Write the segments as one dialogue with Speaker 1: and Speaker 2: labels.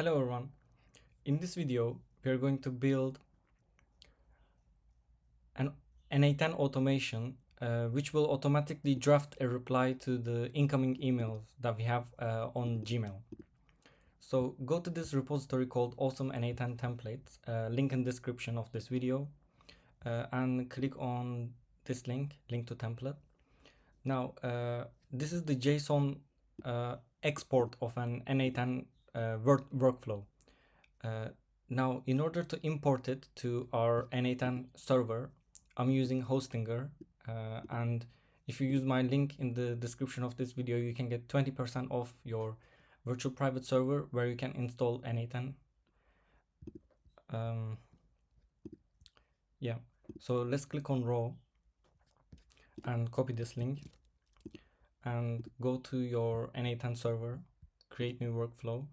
Speaker 1: Hello everyone. In this video, we are going to build an n8n automation which will automatically draft a reply to the incoming emails that we have on Gmail. So go to this repository called awesome n8n templates, link in description of this video, and click on this link to template. Now this is the JSON export of an n8n workflow. Now, in order to import it to our n8n server, I'm using Hostinger, and if you use my link in the description of this video, you can get 20% off your virtual private server where you can install n8n. Yeah, so let's click on raw and copy this link and go to your n8n server, create new workflow,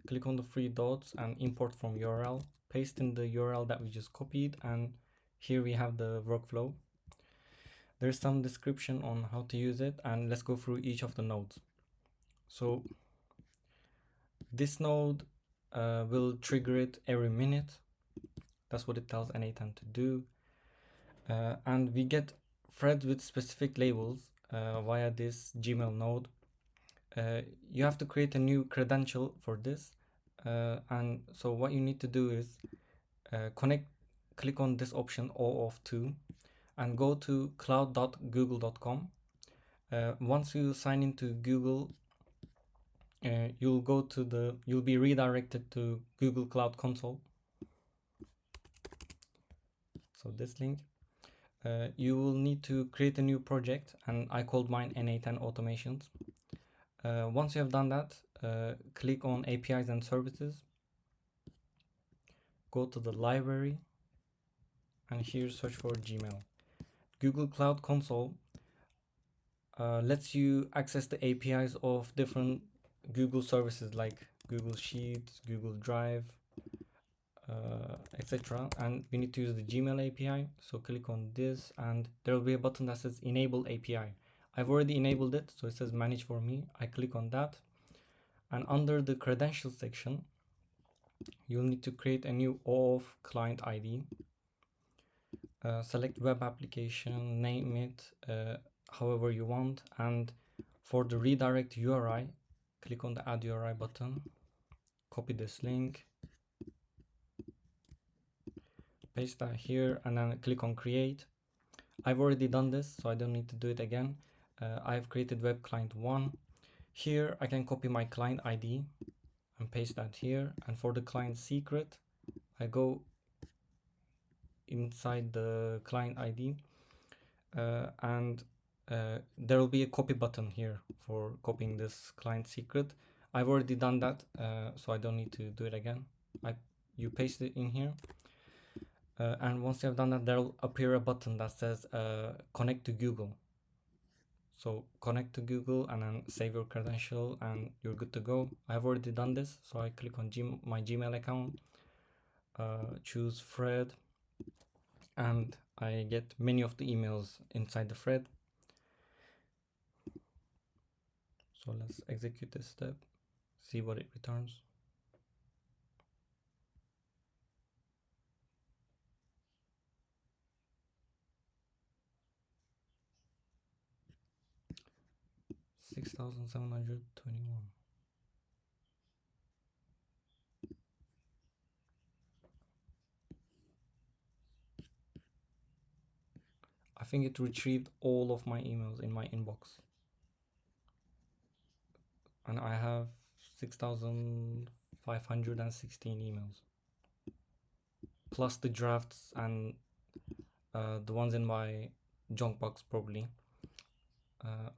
Speaker 1: click on the three dots and import from URL, paste in the URL that we just copied, and here we have the workflow. There's some description on how to use it, and let's go through each of the nodes. So this node will trigger it every minute. That's what it tells n8n to do. And we get threads with specific labels via this Gmail node. You have to create a new credential for this. And so what you need to do is click on this option OAuth 2 and go to cloud.google.com. Once you sign into Google, you'll be redirected to Google Cloud Console. So this link, you will need to create a new project, and I called mine n8n automations. Once you have done that, click on APIs and services, go to the library, and here search for Gmail. Google Cloud Console lets you access the APIs of different Google services like Google Sheets, Google Drive, etc. And we need to use the Gmail API. So click on this and there will be a button that says Enable API. I've already enabled it, so it says Manage for me. I click on that, and under the credentials section, you'll need to create a new OAuth client ID. Select web application, name it however you want, and for the redirect URI, click on the Add URI button, copy this link, paste that here, and then click on Create. I've already done this, so I don't need to do it again. I've created web client 1. Here I can copy my client ID and paste that here, and for the client secret, I go inside the client ID, and there will be a copy button here for copying this client secret. I've already done that, so I don't need to do it again. You paste it in here, and once you have done that, there will appear a button that says connect to Google. So connect to Google and then save your credential and you're good to go. I've already done this, so I click on my Gmail account, choose thread, and I get many of the emails inside the thread. So let's execute this step, see what it returns. $6,721. I think it retrieved all of my emails in my inbox. And I have 6,516 emails. Plus the drafts and the ones in my junk box probably.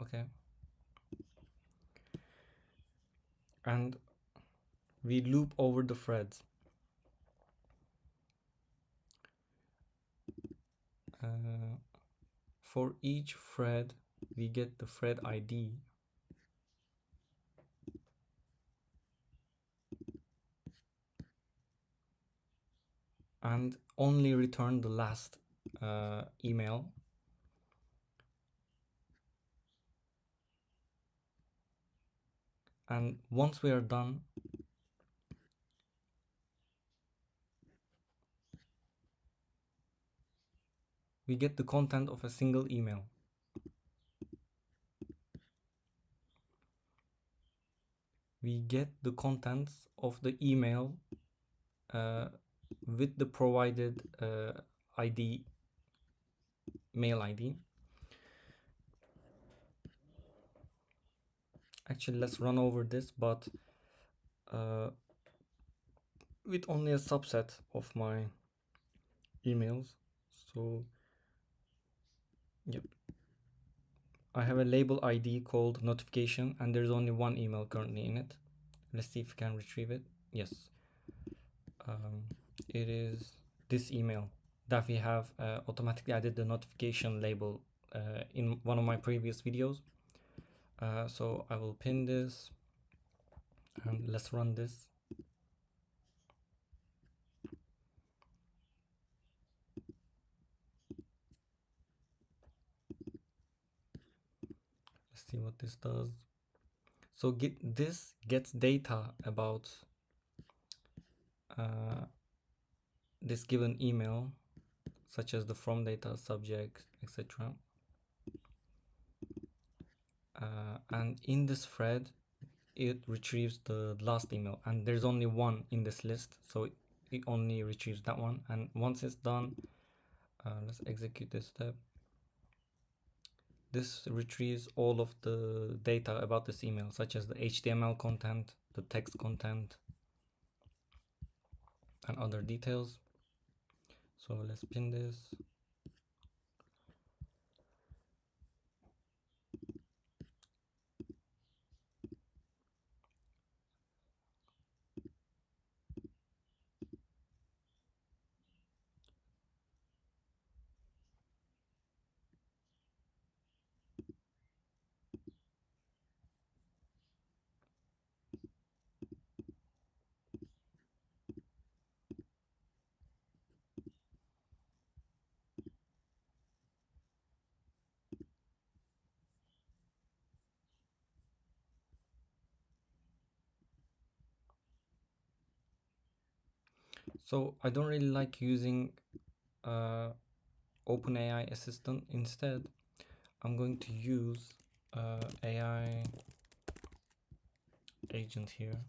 Speaker 1: Okay. And we loop over the threads. For each thread, we get the thread ID. And only return the last email. And once we are done, we get the content of a single email. We get the contents of the email with the provided ID, mail ID. Actually, let's run over this, but with only a subset of my emails. So, yep. I have a label ID called notification, and there's only one email currently in it. Let's see if we can retrieve it. Yes. It is this email that we have automatically added the notification label in one of my previous videos. So I will pin this and let's run this. Let's see what this does. So this gets data about this given email, such as the from data, subject, etc. And in this thread, it retrieves the last email, and there's only one in this list, so it only retrieves that one. And once it's done, let's execute this step. This retrieves all of the data about this email, such as the HTML content, the text content, and other details. So let's pin this. So I don't really like using OpenAI assistant. Instead, I'm going to use AI agent here.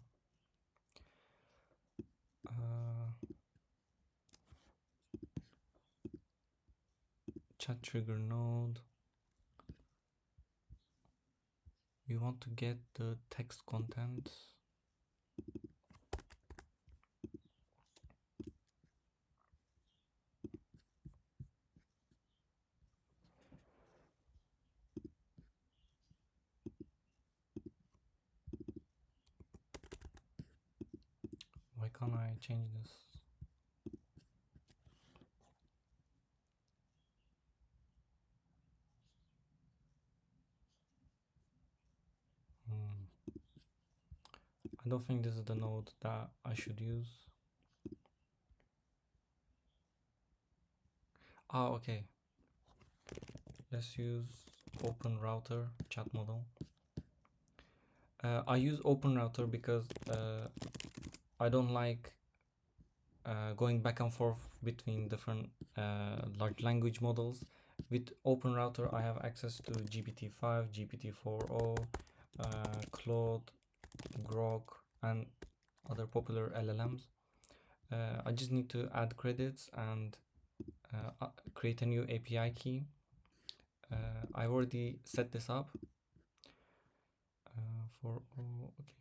Speaker 1: Chat trigger node. We want to get the text content. Why can't I change this? I don't think this is the node that I should use. Okay. Let's use open router chat model. I use open router because I don't like going back and forth between different large language models. With open router, I have access to GPT-5, GPT-4o, Claude, Grok, and other popular LLMs. I just need to add credits and create a new API key. I already set this up okay.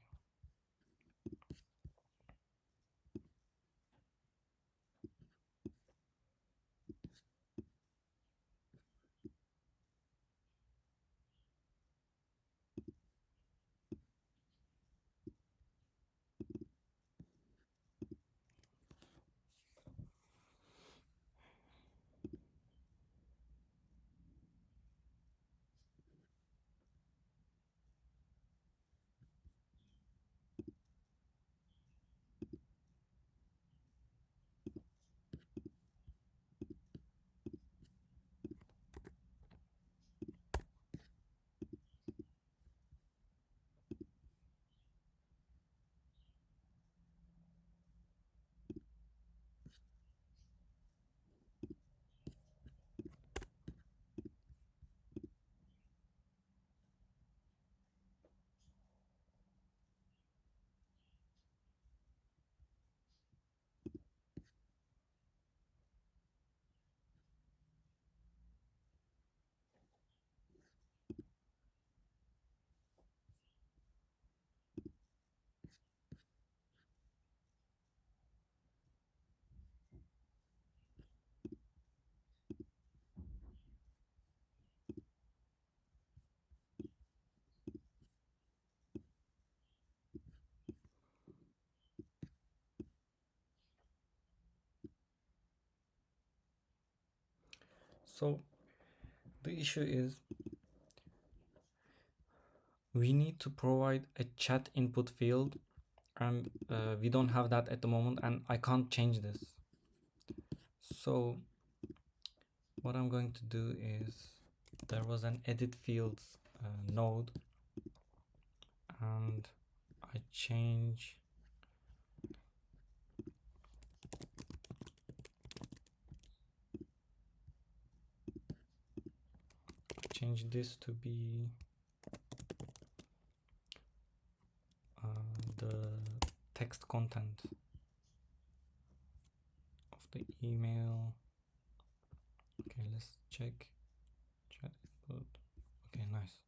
Speaker 1: So the issue is we need to provide a chat input field, and we don't have that at the moment, and I can't change this. So what I'm going to do is, there was an edit fields node, and I change this to be the text content of the email. Okay, let's check chat input. Okay, nice.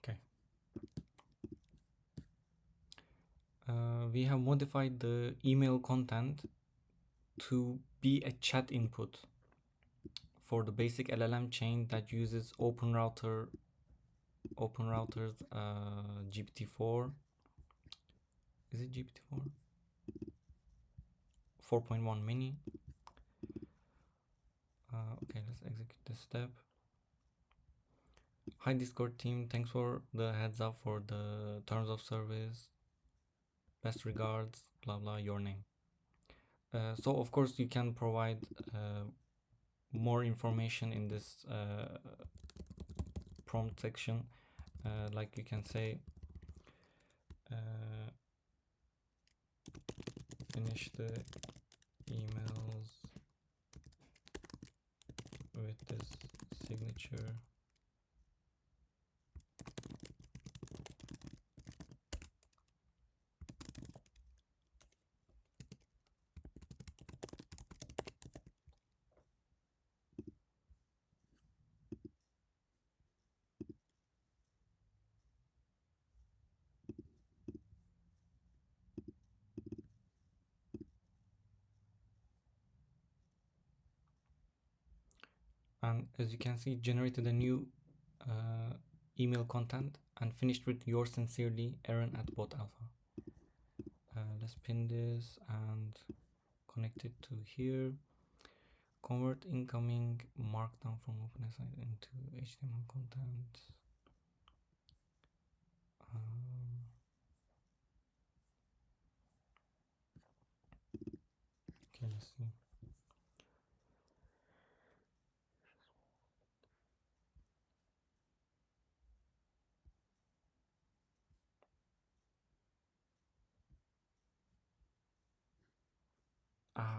Speaker 1: Okay. We have modified the email content to be a chat input for the basic LLM chain that uses OpenRouter's GPT-4. Is it GPT-4? 4.1 mini. Okay, let's execute this step. Hi Discord team, thanks for the heads up for the terms of service. Best regards, blah blah, your name. So of course you can provide more information in this prompt section. Like you can say finish the emails with this signature. And as you can see, it generated a new email content and finished with yours sincerely, Aaron at Bot Alpha. Let's pin this and connect it to here. Convert incoming markdown from OpenSI into HTML content. Okay, let's see.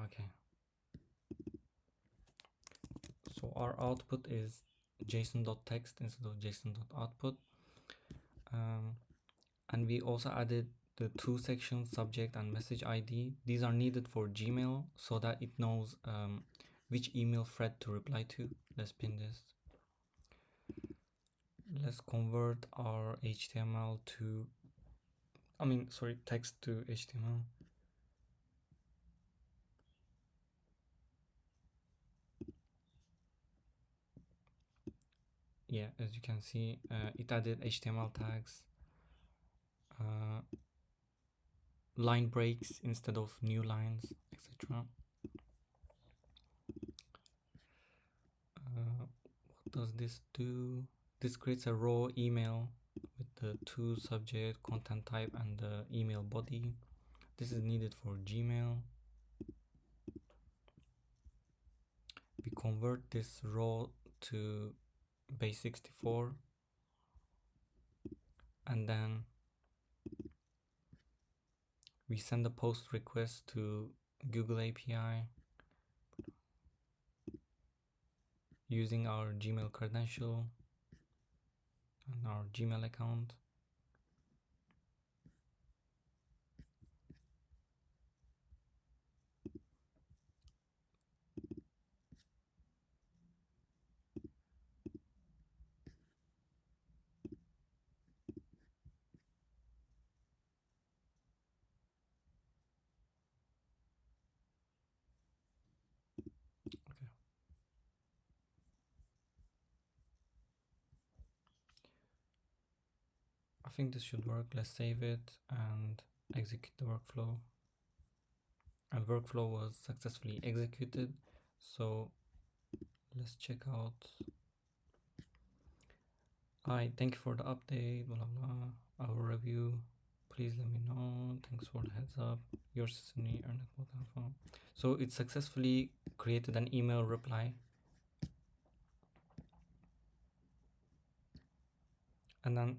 Speaker 1: Okay. So our output is json.text instead of json.output. And we also added the two sections, subject and message ID. These are needed for Gmail so that it knows which email thread to reply to. Let's pin this. Let's convert our HTML to, text to HTML. Yeah, as you can see, it added HTML tags, line breaks instead of new lines, etc. What does this do? This creates a raw email with the to subject, content type, and the email body. This is needed for Gmail. We convert this raw to base64, and then we send a post request to Google API. using our Gmail credential and our Gmail account. Okay. I think this should work. Let's save it and execute the workflow. And workflow was successfully executed. So let's check out. Hi, thank you for the update, blah, blah, blah. Our review. Please let me know. Thanks for the heads up. Your Sydney n8n. So it successfully created an email reply. And then,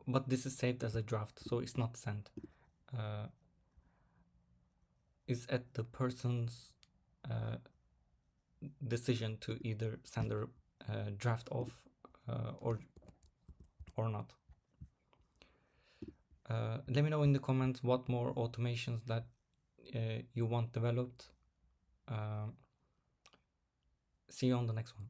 Speaker 1: but this is saved as a draft, so it's not sent. It's at the person's decision to either send a draft off or not. Let me know in the comments what more automations that you want developed. See you on the next one.